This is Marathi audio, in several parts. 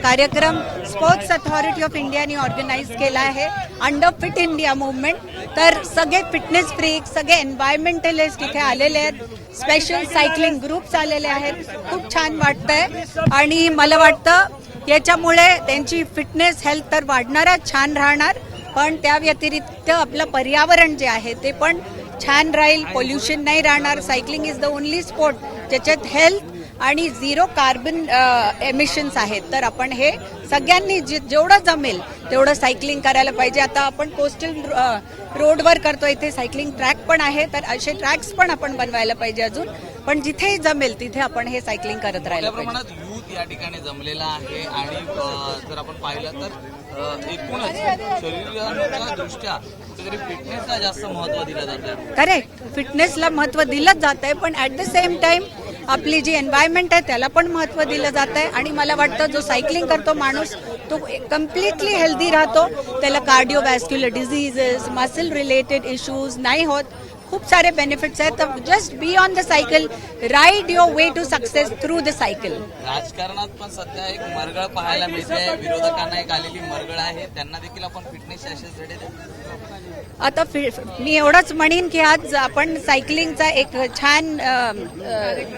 कार्यक्रम स्पोर्ट्स अथॉरिटी ऑफ इंडियाने ऑर्गनाईज केला आहे अंडर फिट इंडिया मूवमेंट. तर सगळे फिटनेस फ्रीक, सगळे एन्व्हायरमेंटलिस्ट इथे आलेले आहेत, स्पेशल सायकलिंग ग्रुप्स आलेले आहेत. खूप छान वाटतंय आणि मला वाटतं याच्यामुळे त्यांची फिटनेस हेल्थ तर वाढणारच, छान राहणार, पण त्या व्यतिरिक्त आपलं पर्यावरण जे आहे ते पण छान राहील, पोल्युशन नाही राहणार. Cycling is the only sport ज्याच्यात हेल्थ आणि झिरो कार्बन एमिशन्स आहेत. तर आपण हे सगळ्यांनी जेवढं जमेल तेवढं सायकलिंग करायला पाहिजे. आता आपण कोस्टल रोडवर करतो, इथे सायकलिंग ट्रॅक पण आहे, तर असे ट्रॅक्स पण आपण बनवायला पाहिजे अजून. पण जिथे जमेल तिथे आपण हे सायकलिंग करत राहायला पाहिजे. यूथ या ठिकाणी जमलेला आहे आणि जर आपण पाहिलं तर एकूणच शरीराच्या दृष्ट्या कुठेतरी फिटनेसला जास्त महत्त्व दिलं जातं. करेक्ट, फिटनेसला महत्त्व दिलंच जात आहे, पण ॲट द सेम टाइम आपली जी एन्व्हायरमेंट आहे त्याला पण महत्त्व दिलं जात आहे. आणि मला वाटतं जो सायकलिंग करतो माणूस तो कम्प्लिटली हेल्दी राहतो, त्याला cardiovascular diseases, muscle related issues नाही होत. खूप सारे बेनिफिट्स आहेत. तर just be on the cycle, ride your way to success through the cycle. राजकारणात पण सध्या एक मरगळ पाहायला मिळते, विरोधकांना एक आलेली मरगळ आहे, त्यांना देखील आपण फिटनेस असेच धडे देतो. आता मी एवढंच म्हणेन की आज आपण सायकलिंगचा एक छान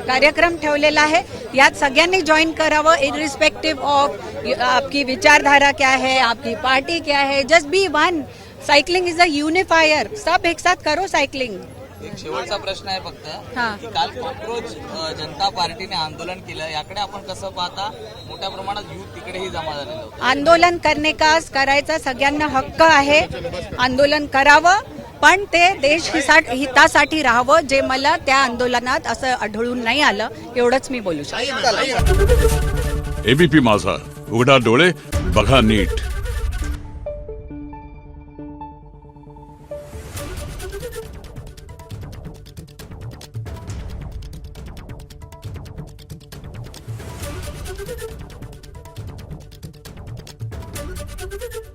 कार्यक्रम ठेवलेला आहे, यात सगळ्यांनी जॉईन करावं, इरिस्पेक्टिव्ह ऑफ आपकी विचारधारा क्या है, आपकी पार्टी क्या है. Just be one. Cycling is a unifier. सब एक साथ करो सायकलिंग. एक शेवटचा प्रश्न आहे फक्त, हां. की काल कॉक्रोच जनता पार्टीने आंदोलन केलं, याकडे आपण कसं पाहता? मोठ्या प्रमाणात युथ तिकडेही जमा झालेलं होतं. आंदोलन करायचा सगळ्यांना हक्क आहे, आंदोलन करावं, पण ते देश हितासाठी राहावं, जे मला त्या आंदोलनात असं आढळून नाही आलं. एवढंच मी बोलू शकते. एबीपी माझा, उघडा डोळे बघा नीट. Thank you.